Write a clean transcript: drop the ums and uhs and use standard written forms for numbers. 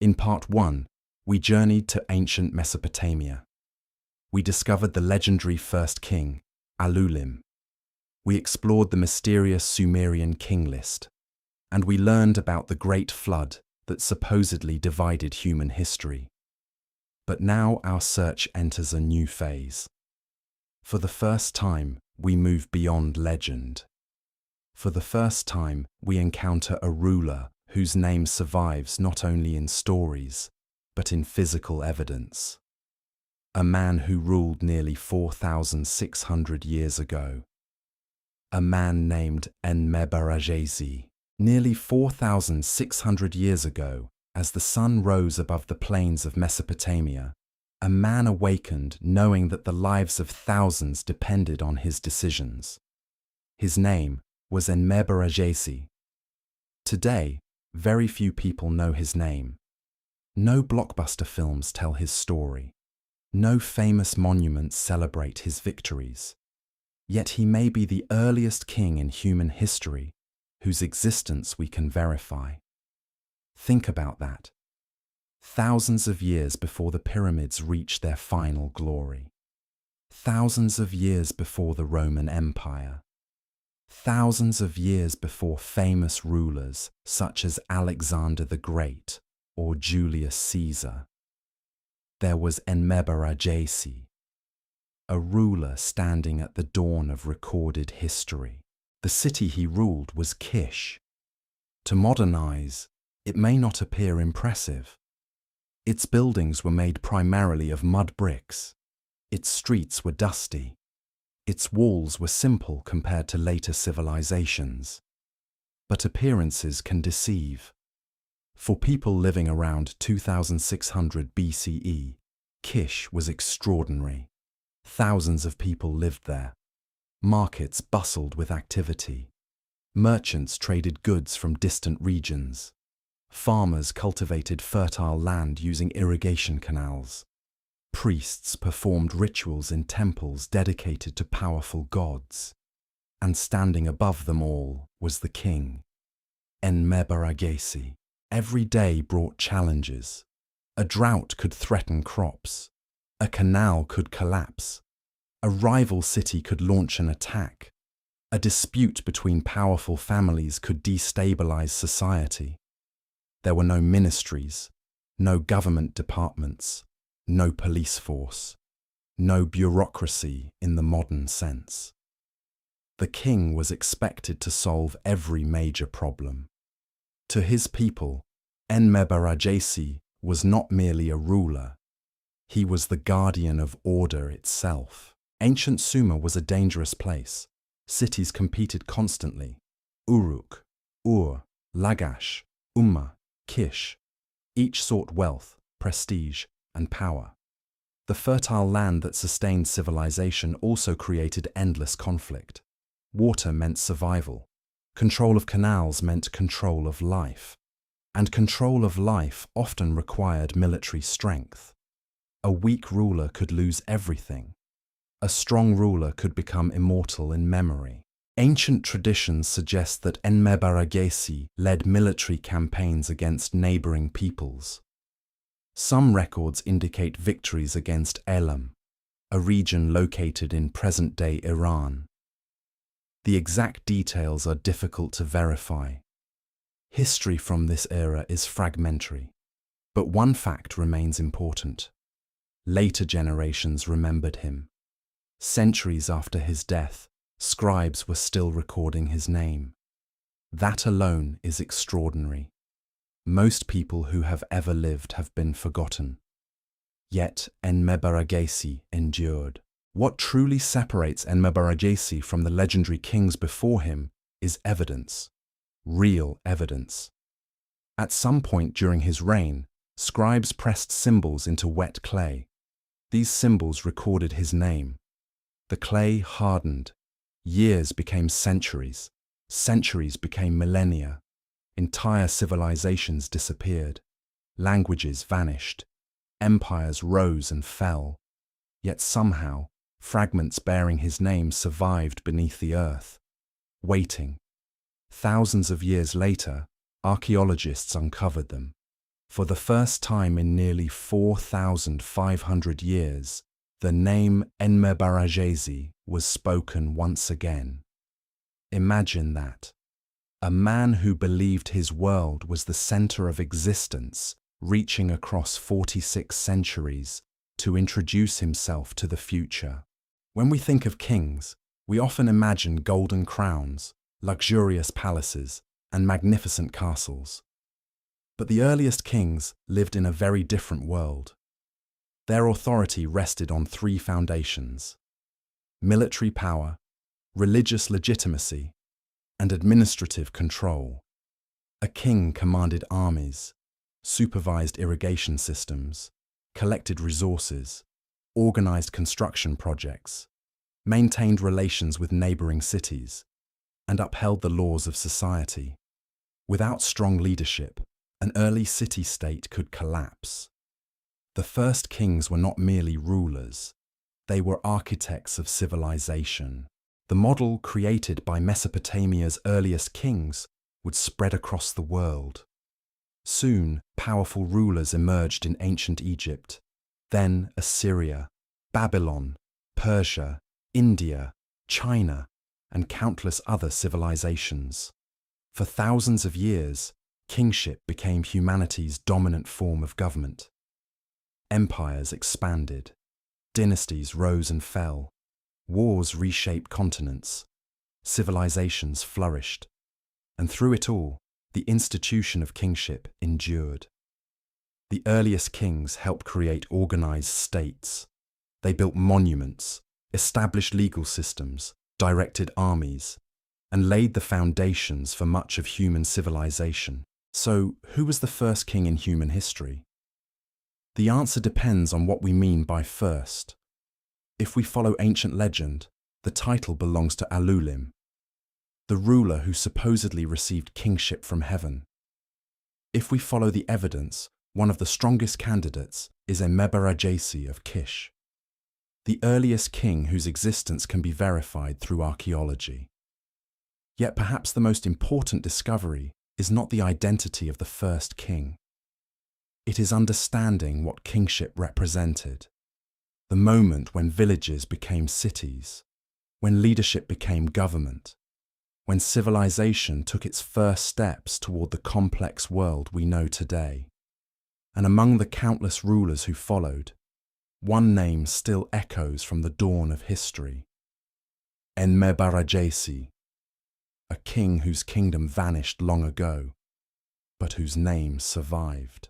In part 1, we journeyed to ancient Mesopotamia. We discovered the legendary first king, Alulim. We explored the mysterious Sumerian king list, and we learned about the Great Flood that supposedly divided human history. But now our search enters a new phase. For the first time, we move beyond legend. For the first time, we encounter a ruler whose name survives not only in stories, but in physical evidence. A man who ruled nearly 4,600 years ago. A man named Enmebaragesi. Nearly 4,600 years ago, as the sun rose above the plains of Mesopotamia, a man awakened knowing that the lives of thousands depended on his decisions. His name was Enmebaragesi. Today, very few people know his name. No blockbuster films tell his story. No famous monuments celebrate his victories. Yet he may be the earliest king in human history whose existence we can verify. Think about that. Thousands of years before the pyramids reached their final glory. Thousands of years before the Roman Empire. Thousands of years before famous rulers such as Alexander the Great or Julius Caesar. There was Enmebaragesi, a ruler standing at the dawn of recorded history. The city he ruled was Kish. To modernize, it may not appear impressive. Its buildings were made primarily of mud bricks. Its streets were dusty. Its walls were simple compared to later civilizations. But appearances can deceive. For people living around 2600 BCE, Kish was extraordinary. Thousands of people lived there. Markets bustled with activity. Merchants traded goods from distant regions. Farmers cultivated fertile land using irrigation canals. Priests performed rituals in temples dedicated to powerful gods. And standing above them all was the king, Enmebaragesi. Every day brought challenges. A drought could threaten crops. A canal could collapse. A rival city could launch an attack. A dispute between powerful families could destabilize society. There were no ministries, no government departments, no police force, no bureaucracy in the modern sense. The king was expected to solve every major problem. To his people, Enmebaragesi was not merely a ruler. He was the guardian of order itself. Ancient Sumer was a dangerous place. Cities competed constantly. Uruk, Ur, Lagash, Umma, Kish. Each sought wealth, prestige, and power. The fertile land that sustained civilization also created endless conflict. Water meant survival. Control of canals meant control of life. And control of life often required military strength. A weak ruler could lose everything. A strong ruler could become immortal in memory. Ancient traditions suggest that Enmebaragesi led military campaigns against neighboring peoples. Some records indicate victories against Elam, a region located in present-day Iran. The exact details are difficult to verify. History from this era is fragmentary, but one fact remains important. Later generations remembered him. Centuries after his death, scribes were still recording his name. That alone is extraordinary. Most people who have ever lived have been forgotten. Yet Enmebaragesi endured. What truly separates Enmebaragesi from the legendary kings before him is evidence. Real evidence. At some point during his reign, scribes pressed symbols into wet clay. These symbols recorded his name. The clay hardened. Years became centuries. Centuries became millennia. Entire civilizations disappeared. Languages vanished. Empires rose and fell. Yet somehow, fragments bearing his name survived beneath the earth, waiting. Thousands of years later, archaeologists uncovered them. For the first time in nearly 4,500 years, the name Enmebaragesi was spoken once again. Imagine that. A man who believed his world was the center of existence, reaching across 46 centuries to introduce himself to the future. When we think of kings, we often imagine golden crowns, luxurious palaces, and magnificent castles. But the earliest kings lived in a very different world. Their authority rested on three foundations: military power, religious legitimacy, and administrative control. A king commanded armies, supervised irrigation systems, collected resources, organized construction projects, maintained relations with neighboring cities, and upheld the laws of society. Without strong leadership, an early city-state could collapse. The first kings were not merely rulers, they were architects of civilization. The model created by Mesopotamia's earliest kings would spread across the world. Soon, powerful rulers emerged in ancient Egypt, then Assyria, Babylon, Persia, India, China, and countless other civilizations. For thousands of years, kingship became humanity's dominant form of government. Empires expanded, dynasties rose and fell, wars reshaped continents, civilizations flourished, and through it all, the institution of kingship endured. The earliest kings helped create organized states. They built monuments, established legal systems, directed armies, and laid the foundations for much of human civilization. So, who was the first king in human history? The answer depends on what we mean by first. If we follow ancient legend, the title belongs to Alulim, the ruler who supposedly received kingship from heaven. If we follow the evidence, one of the strongest candidates is Enmebaragesi of Kish, the earliest king whose existence can be verified through archaeology. Yet perhaps the most important discovery is not the identity of the first king. It is understanding what kingship represented. The moment when villages became cities, when leadership became government, when civilization took its first steps toward the complex world we know today. And among the countless rulers who followed, one name still echoes from the dawn of history: Enmebaragesi, a king whose kingdom vanished long ago, but whose name survived.